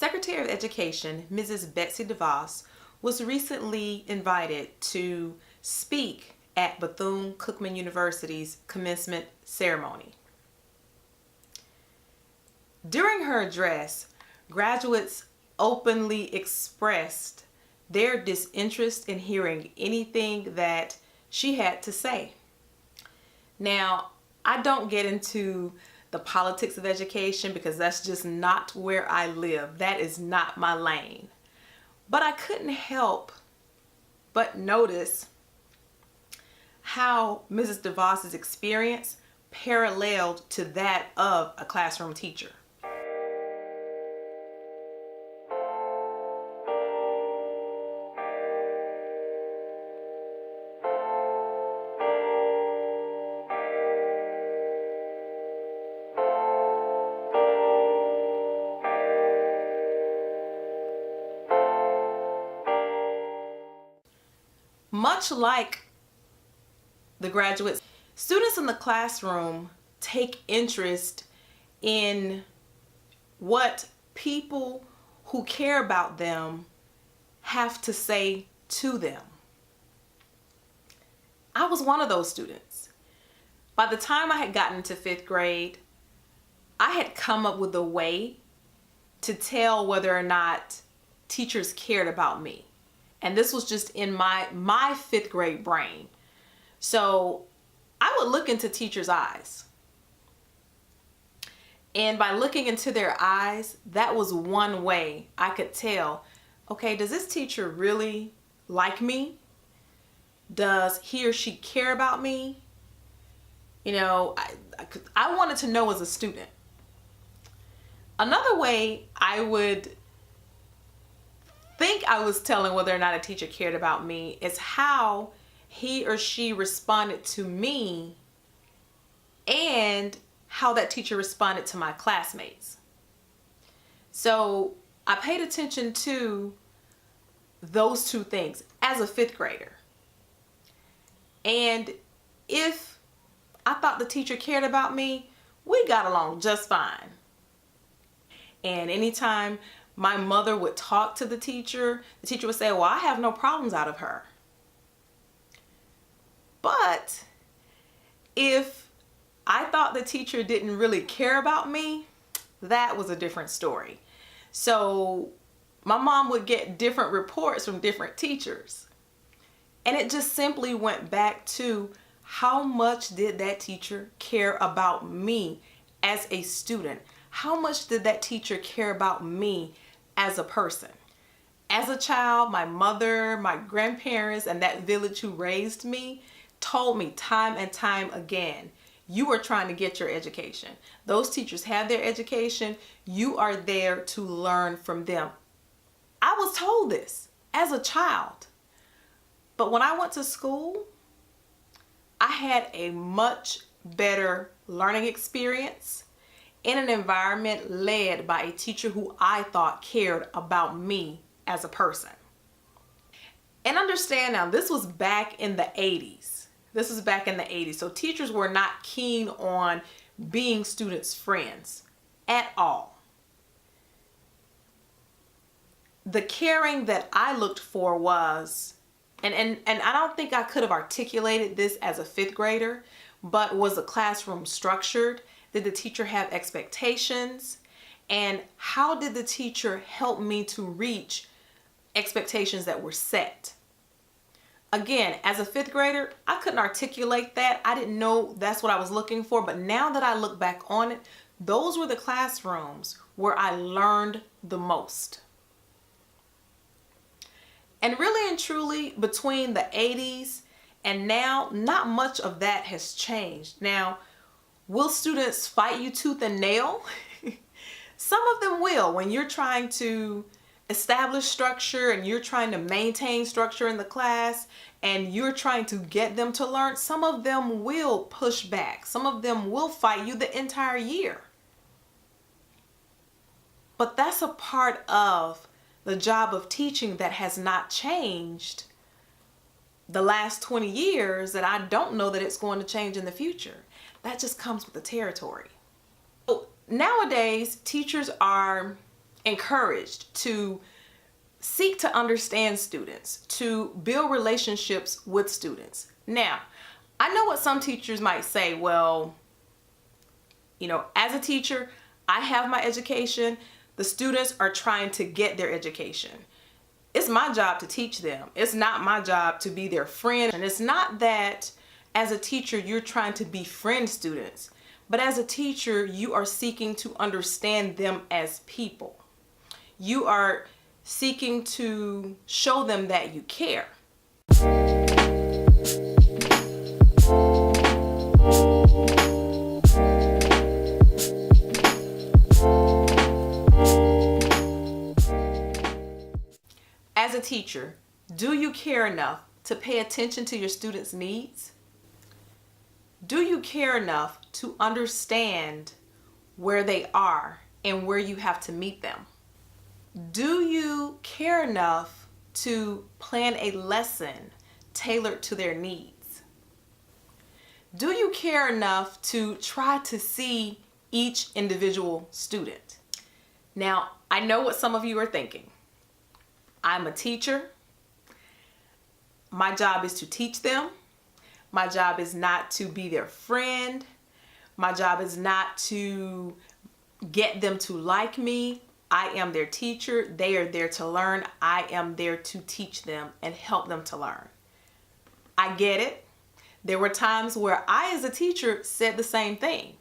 Secretary of Education, Mrs. Betsy Devos, was recently invited to speak at Bethune Cookman University's commencement ceremony. During her address, graduates openly expressed their disinterest in hearing anything that she had to say. Now, I don't get into the politics of education because that's just not where I live. That is not my lane. But I couldn't help but notice how Mrs. Devos' experience paralleled to that of a classroom teacher. Much like the graduates, students in the classroom take interest in what people who care about them have to say to them. I was one of those students. By the time I had gotten to 5th grade, I had come up with a way to tell whether or not teachers cared about me. And this was just in my 5th grade brain. So I would look into teachers' eyes. And by looking into their eyes, that was one way I could tell, okay, does this teacher really like me? Does he or she care about me? You know, I wanted to know as a student. Another way I would think I was telling whether or not a teacher cared about me is how he or she responded to me and how that teacher responded to my classmates. So I paid attention to those two things as a 5th grader. And if I thought the teacher cared about me, we got along just fine. And anytime my mother would talk to the teacher would say, well, I have no problems out of her. But if I thought the teacher didn't really care about me, that was a different story. So my mom would get different reports from different teachers. And it just simply went back to how much did that teacher care about me as a student? How much did that teacher care about me as a person? As a child, my mother, my grandparents, and that village who raised me told me time and time again, you are trying to get your education. Those teachers have their education. You are there to learn from them. I was told this as a child. But when I went to school, I had a much better learning experience in an environment led by a teacher who I thought cared about me as a person. And understand now, this was back in the 80s. This was back in the 80s. So teachers were not keen on being students' friends at all. The caring that I looked for was, and I don't think I could have articulated this as a 5th grader, but was the classroom structured? Did the teacher have expectations? And how did the teacher help me to reach expectations that were set? Again, as a 5th grader, I couldn't articulate that. I didn't know that's what I was looking for. But now that I look back on it, those were the classrooms where I learned the most. And really and truly, between the 80s and now, not much of that has changed. Now, will students fight you tooth and nail? Some of them will. When you're trying to establish structure and you're trying to maintain structure in the class and you're trying to get them to learn, some of them will push back. Some of them will fight you the entire year. But that's a part of the job of teaching that has not changed the last 20 years, that I don't know that it's going to change in the future. That just comes with the territory. So nowadays, teachers are encouraged to seek to understand students, to build relationships with students. Now, I know what some teachers might say, well, as a teacher, I have my education. The students are trying to get their education. It's my job to teach them. It's not my job to be their friend. And it's not that as a teacher, you're trying to befriend students, but as a teacher, you are seeking to understand them as people. You are seeking to show them that you care. As a teacher, do you care enough to pay attention to your students' needs? Do you care enough to understand where they are and where you have to meet them? Do you care enough to plan a lesson tailored to their needs? Do you care enough to try to see each individual student? Now, I know what some of you are thinking. I'm a teacher. My job is to teach them. My job is not to be their friend. My job is not to get them to like me. I am their teacher. They are there to learn. I am there to teach them and help them to learn. I get it. There were times where I, as a teacher, said the same thing.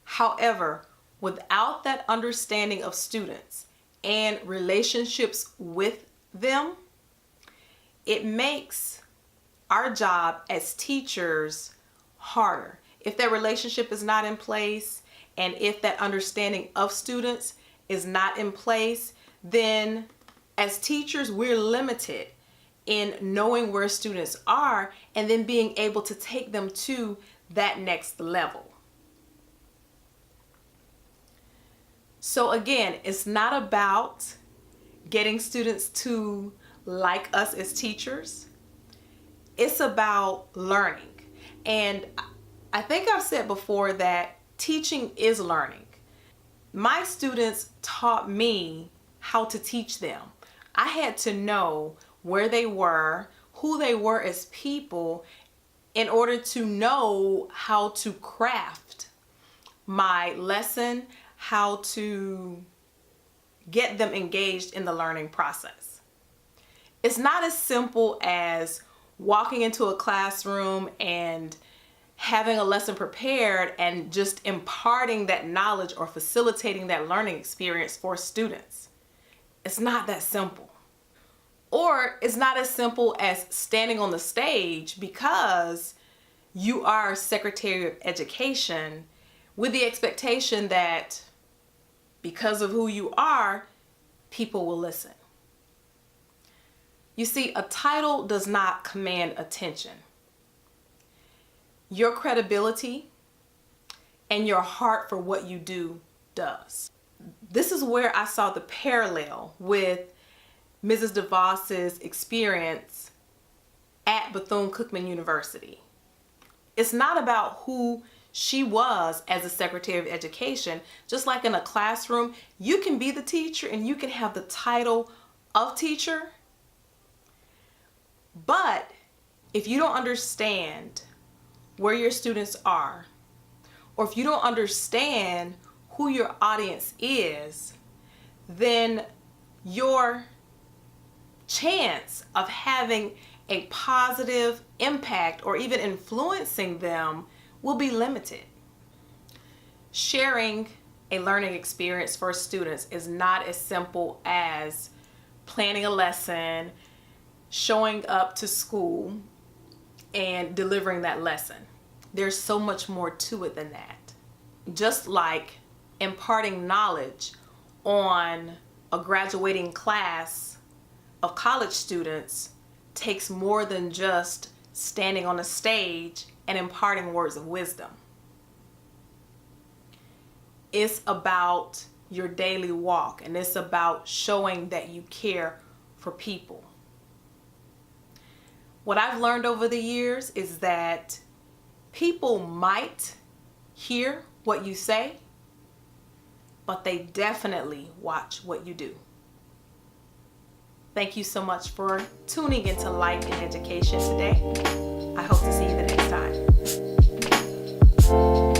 However, without that understanding of students and relationships with them, it makes our job as teachers harder. If that relationship is not in place, and if that understanding of students is not in place, then as teachers, we're limited in knowing where students are and then being able to take them to that next level. So again, it's not about getting students to like us as teachers. It's about learning. And I think I've said before that teaching is learning. My students taught me how to teach them. I had to know where they were, who they were as people, in order to know how to craft my lesson, how to get them engaged in the learning process. It's not as simple as walking into a classroom and having a lesson prepared and just imparting that knowledge or facilitating that learning experience for students. It's not that simple. Or it's not as simple as standing on the stage because you are Secretary of Education with the expectation that because of who you are, people will listen. You see, a title does not command attention. Your credibility and your heart for what you do does. This is where I saw the parallel with Mrs. Devos's experience at Bethune-Cookman University. It's not about who she was as a Secretary of Education. Just like in a classroom, you can be the teacher and you can have the title of teacher. But if you don't understand where your students are, or if you don't understand who your audience is, then your chance of having a positive impact or even influencing them will be limited. Sharing a learning experience for students is not as simple as planning a lesson, showing up to school, and delivering that lesson. There's so much more to it than that. Just like imparting knowledge on a graduating class of college students takes more than just standing on a stage and imparting words of wisdom. It's about your daily walk, and it's about showing that you care for people. What I've learned over the years is that people might hear what you say, but they definitely watch what you do. Thank you so much for tuning into Life and Education today. I hope to see you the next time.